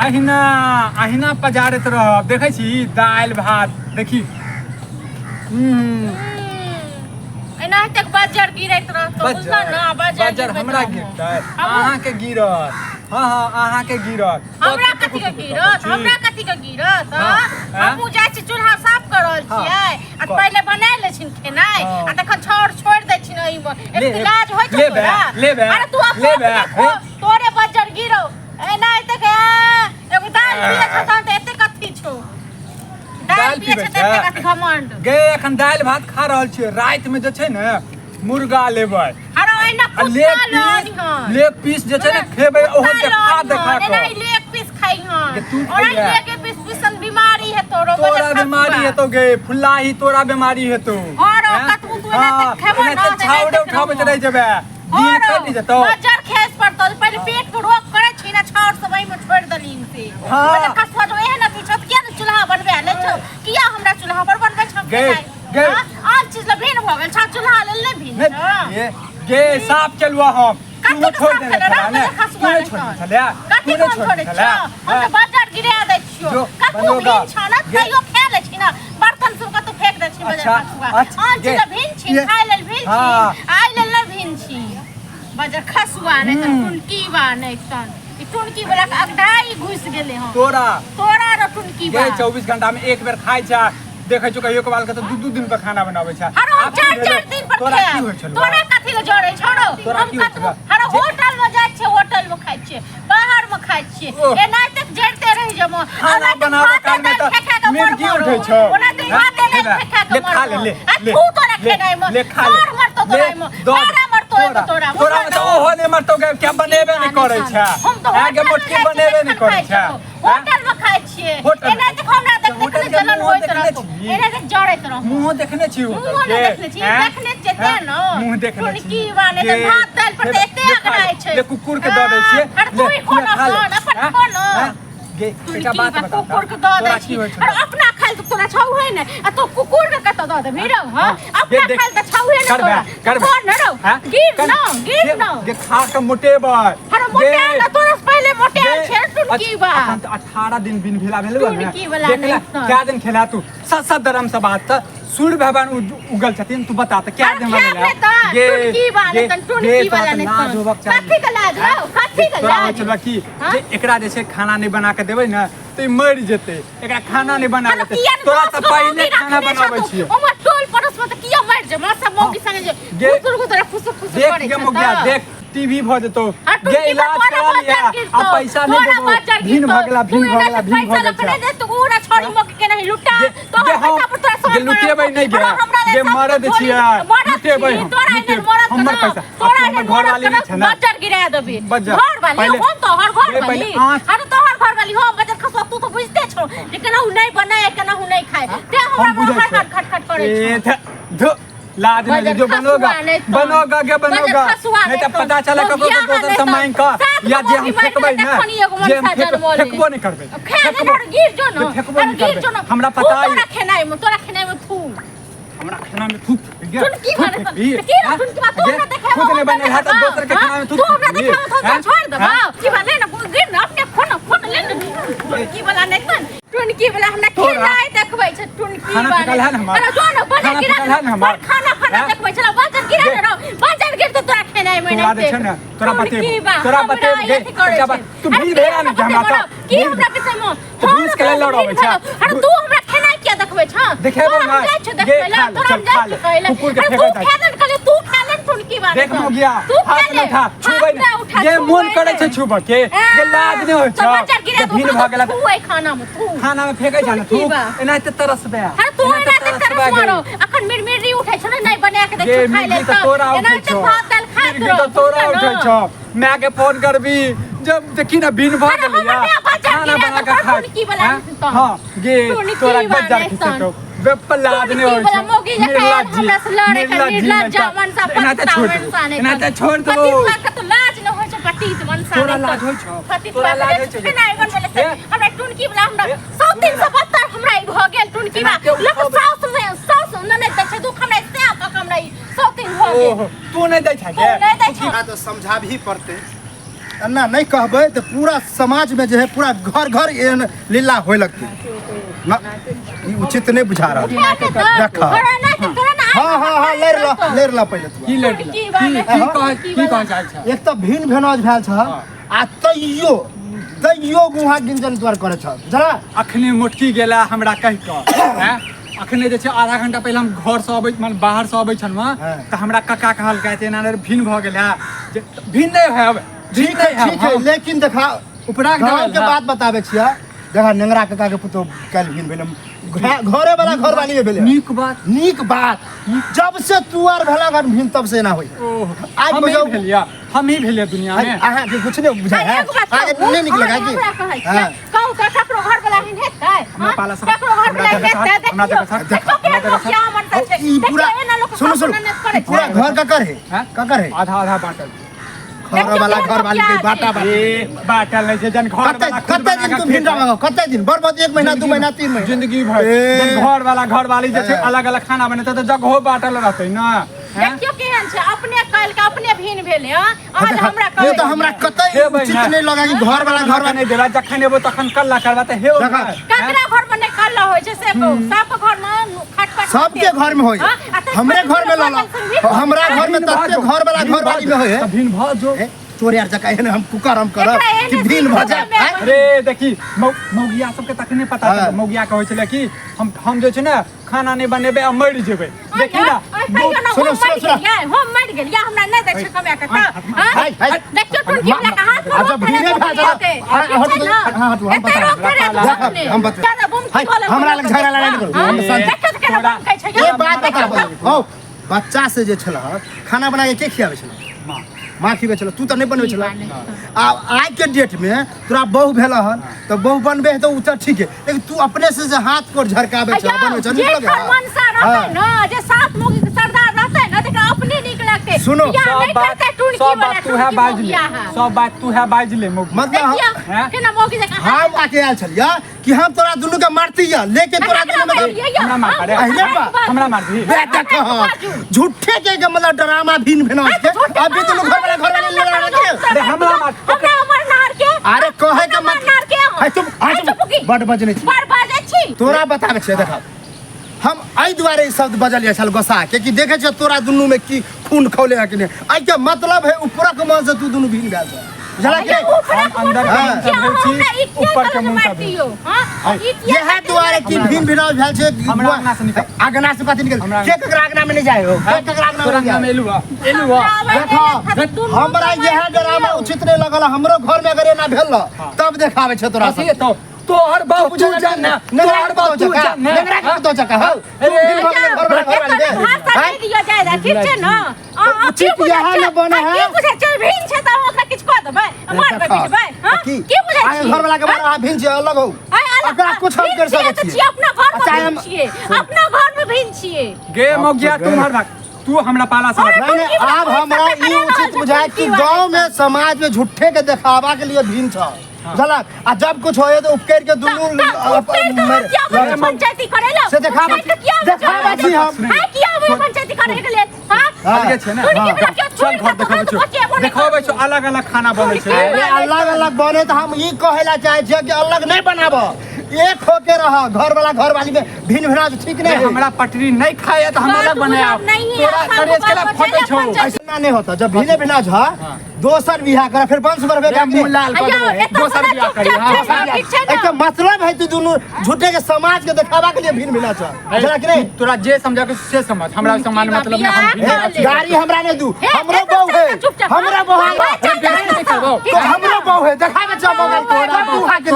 अहिना अहिना पजारत रह देखै छी दाल भात देखी एना तक बाजार गिरत रहत बुझला ना बाजार हमरा गिरतै अहाँ के गिरत हां अहाँ के गिरत हमरा कथि के गिरत हम जाय छी चूल्हा साफ करल छियै आ पहिले बना ले छिन खेनाइ आ तखन छोड़ दै छिन एहि में इलाज होय छै तोरा अरे तू तोरे बाजार गिरो एना तक एगो दाल पिए छ त एते कथि छौ दाल पिए छ त एते कथि घमंड गे एखन दाल भात खा रहल छियै रात में जे छै ने मुर्गा लेबै अरे एना लेग पीस जे छै ने खेबै ओहो देखा के एना लेग पीस खाई हां और लेग पीस पिसन बीमारी है तोरा बीमारी है तो गे फुल्लाही तोरा बीमारी है तो और कतबू तू एना खेबो ना छाउडे उठाबे रह जेबे दिन कटि जतो बाजार खेस पड़तो पहले पेट को रोक करे छी ना छाउर समय में छोड़ दलीन से मतलब कसवा जो एहन पीछत के चूल्हा बनबे ले छ किया हमरा चूल्हा पर बनबे छ गे आज चीज ल भेन भ गेल छ चूल्हा ले भेन गे साफ चलुआ हम तू छोड़ दे ना तू छोड़ चले कथि को छोड़ छ हम तो बाजार गिरा दै छियो कतबू भेन छ ना कहियो खा ले छी ना बर्तन सब कतौ फेंक दै छी बाजार खसुआ आज चीज ल भेन छी खाइ लेल भेन छी आइ लेल भेन छी बाजार खसुआ नै त टुनकी बा नै तन ई टुनकी वाला के अगडाई घुस गेले हम तोरा र टुनकी बा 24 घंटा में एक बेर खाइ छ देखै छु कहियो कबाल के तो दू दिन पर खाना बनाबै छ आप 4 दिन पर तोरा की होय छलो तोरा कथि ल जोड़ै छोड़ो हम कतबो हर होटल में जाय छै होटल में खाइ छै बाहर में खाइ छै एना तक जड़ते रह जमो खाना बनावे काल में तो मिर्गी उठै छ ओना त हाथे ले फेंका के खा ले तू तोरा खेनाइ में मार मरतो तोरा में मारा मरतो तोरा तो ओहो ने मरतो क्या बनेबे नहीं करै छ आगे मोटकी बनेबे नहीं करै छ होटल में खाइ छियै एना त हमरा देखते जलन होइत रहत एना त जड़ैत रह मुंह देखने छी मुंह देखने छी देखने जेते न मुंह देखने छी की बाने त भात दाल पर एते अगराय छै ले कुकुर के द दै छियै अरे तू ही खो न अपन खो न गे एकटा बात बता कुकुर के द दै छी अरे अपना खाइल त तोरा छौ है न आ तो कुकुर के कत द दे भीरौ हां अपना खाइल त छौ है न तोरा करबे न रौ गिर न गे खा के मोटेबै अरे मोटे न तोरा पहले मोटे छै टुनकी बा 18 दिन बिन भेला भेल टुनकी वाला नहीं क्या दिन खेला तू सत धर्म से बात सूर्य भगवान उगल छथिन तू बता त क्या दिन वाला गे टुनकी वाला टुनकी वाला नहीं कथि के लाज रौ कथि के लाज चलबा की जे एकरा जे छै खाना नहीं बना के देबै न त मर जेतै एकरा खाना नहीं बना लेतै तोरा त पहिले खाना बनाबै छियै ओमा टोल पड़ोस में त किया मर जे मासा मौगी संगे जे तोरा फुसुक करे देख गे मोगिया देख टीवी भ जतो गे इलाज करा लिया आ पैसा नहीं देबो भीन भगला पैसा लखने दे तू उरा छोड़ी मौके के नहीं लुटा तो पैसा पर तोरा सब लुटेबै नहीं गे मरद छियै लुटेबै हमर पैसा हमर घर वाली नहीं छै ना बाजार गिरा देबे घर वाली हम तो हर घर वाली अरे तो हर घर वाली हम बाजार खसवा तू तो बुझते छो लेकिन उ नहीं बनाए केना उ नहीं खाए ते हमरा खट करे छो लाज नहीं जो बनोगा नहीं तो पता चला कब दोसर से मांग का या जे हम फेकबै ना जे हम फेकबो नहीं करबै गिर जो न हमरा पता है तोरा खेनाइ में थू हमरा खाना में थूक टुनकी मारे टुनकी बात तू ना देखे खुद ने बने है त दोसर के खाना में थूक तू ना देखे तो छोड़ दे की वाले ना गिर ना अपने फोन ले टुनकी वाला नहीं तन टुनकी वाला हमरा खेनाइ देखबै छ टुनकी वाला अरे जो ना बना गिरा खाना देखबै छ बाजार गिरा ना बाजार गिर तो तोरा खेनाइ में नहीं दे तोरा बते तू भी भेरा नहीं हमरा की हमरा के समय तो बीस के लड़ाबै छ अरे तू हमरा खेनाइ क्या देखबै छ देखेबो ना चल खा ले कुकुर के फेंकै तू खालन टुनकी वाला देख मोगिया हाथ में उठा छुबै जे मन करे छै छुबै के जे लाज नहीं होय छ भीड़ भ गेला तू खाना में फेंकै छ ना तू एना त तरसबे अरे तू एना त तरस मारो अखन मिरमिरी उठै छ नै बना के देख खाइ ले त एना त भात दाल खा करो तोरा उठै छ मैं के फोन करबी जब देखी ना भीड़ भ गेलिया खाना बना के खा हां गे तोरा बाजार खिसतो बेपलाद ने होय छै निर्लज जामन सा पत्ता एना त छोड़ दो तो लाज न होय छै पतित मनसा तोरा लाज होय छ तोरा लाज होय छै नहीं बनले से हमरा टुनकी वाला हमरा 100 हमरा भ गेल टुनकी बा लोक साउस न नै दै छै दुख हमरा से हमरा 100 भ गेल तू नहीं दै छै के नहीं दै छै तो समझा भी पड़ते ना नहीं कहबे तो पूरा समाज में जो है पूरा घर घर एहन लीला होए लगती ना ई उचित नहीं बुझा रहा देखा हाँ लेर ला पहले तू की लड़की की कह चाहे छ एक तो भिन भेनाज भेल छ आ तैयो गुहा गिंजन द्वार करे छ जरा अखने मोटकी गेला हमरा कहि क हैं अखने जे छै आधा घंटा पहले हम घर से अबै माने बाहर से अबै छन त हमरा कक्का कहल कहते ना भिन भ गेला भिन नहीं है अब ठीक है लेकिन देखा उपराग के बात बताबे छिया देखा नेंगरा कक्का के पुतो काल भिन भेल घरे वाला घर वाली में भेले नीक बात जब से तू आर भेला घर भिन तब से ना होई आज हम भेलिया हम ही भेलिया दुनिया में आहा के कुछ नहीं बुझा है आज नहीं निकलेगा कि हां कहू त ककरो घर वाला हिन हेतै हमरा पाला सब ककरो घर वाला हेतै हमरा देखो क्या मन करते ई पूरा सुनो पूरा घर का कर है आधा आधा बांटल घर वाली के बाटा बाटल नहीं छै जन घर वाला कते दिन तू भिन रहो कते दिन बर्बाद 1 महीना 2 महीना 3 महीना जिंदगी भर जन घर वाली जे छै अलग अलग खाना बनेते त जगहो बाटल रहतै ना देखियो केहन छै अपने काल के अपने भिन भेले आज हमरा ये तो हमरा कतई उचित नहीं लगा कि घर वाला नहीं देला जखन एबो तखन कल्ला करबा त हे ककरा घर में नहीं कल्ला होय छै से को सब घर में खटपट सबके घर में होय हमरे घर में लला हमरा घर में तते घर वाली में होय भिन भ जो तोरे यार जका एहन हम पुकारम करब कि भिन भ जा अरे देखी मौगिया सबके तखने पता छै मौगिया कहै छले कि हम जे छै ना खाना नहीं बनेबे आ मर जेबे देखी ना सुनो हम मर गेलिया हमरा नहीं दै छै कमाय के हां देखियो तू की लगा हाथ अच्छा भिने हम बता हमरा लग झगड़ा लड़ाई नहीं करू ये बात बता बच्चा से जे छला खाना बना के के खियावे छला माँ खिबे चलो तू तो नहीं बनबे चला आज के डेट में तोरा बहू भेला हन तो बहू बनबे है तो उ तो ठीक है लेकिन तू अपने से हाथ को झरकाबे चला बनबे चल निकल गया मन सा रहते ना जे सात मुगी के सरदार रहते ना त अपने निक लगते सुनो सब बात तू है बाज ले सब बात तू है बाज ले मतलब के ना मोगी जका हम आके आल छलिया कि हम तोरा दुनु के मारतीया लेके तोरा दुनु में हमरा मार अरे हमरा मार दी बेटा कह झूठे के मतलब ड्रामा भिन भेना के अभी दुनु घर वाले लड़ा के हमरा मार हमरा हमर नार के अरे कहे के मत नार के है तुम बड़ बजने छी बड़ बाजे छी तोरा बताबे छै देखा हम आई द्वारे शब्द बजलिया छल गोसा के कि देखे छ तोरा दुनु में की खून खौले है कि नहीं आई के मतलब है ऊपर के मन से तू दुनु भिन गेल छ जला के अंदर ऊपर के मुंह सब हां ये है द्वारे की भिन भिनाव भेल छै हमरा आगना से निकल आगना से कथि निकल के ककरा आगना में नहीं जाए हो के ककरा आगना में एलुआ देखो हमरा यह ड्रामा उचित नहीं लगल हमरो घर में अगर एना भेल तब देखावे छै तोरा से तोहर बाप तू जान ना तोहर बाप तू जान ना नेगरा के तो चका हो अरे घर वाले दे हां दिया जाय रे ठीक छै ना उचित यह न बने है की बुझे छै भिन छै त ओकरा किछ कह देबै मार के पिटबै हां की बुझे छै घर वाला के बारे भिन छै अलग हो ओकरा कुछ हम कर सकै छी अपना घर में छिए अपना घर में भिन छिए गे मौगिया तुम्हार भाग तू हमरा पाला से नहीं अब हमरा ई उचित बुझाय कि गांव में समाज में झूठे के दिखावा के लिए भिन छ झलक आ जब कुछ होए तो उपकर के दुनु पंचायती करेला से दिखावा छी हम हां किया वो पंचायती करे के लिए हां अलग छै ना चल घर देखाबै छो अलग अलग खाना बनै छै अलग अलग बने तो हम ई कहेला चाहे छै कि अलग नहीं बनाबो एक होके रह घर वाली में भिन भिना ठीक नहीं हमरा पटरी नहीं खाए तो हम अलग बनाया तोरा करेज केला फटे छौ ऐसा नहीं होता जब भिने भिना छ दोसर बियाह कर फिर वंश बढ़बे का मुंह लाल कर दे दोसर बियाह करी हां एक मतलब है तू दोनों झूठे के समाज के दिखावा के लिए भिन भिना छ जरा कि नहीं तोरा जे समझा के से समझ हमरा समान मतलब में हम गाड़ी हमरा ने दू हमरो बहू है हमरा बहू है तो हमरो बहू है दिखावे छ बगल तोरा बहू के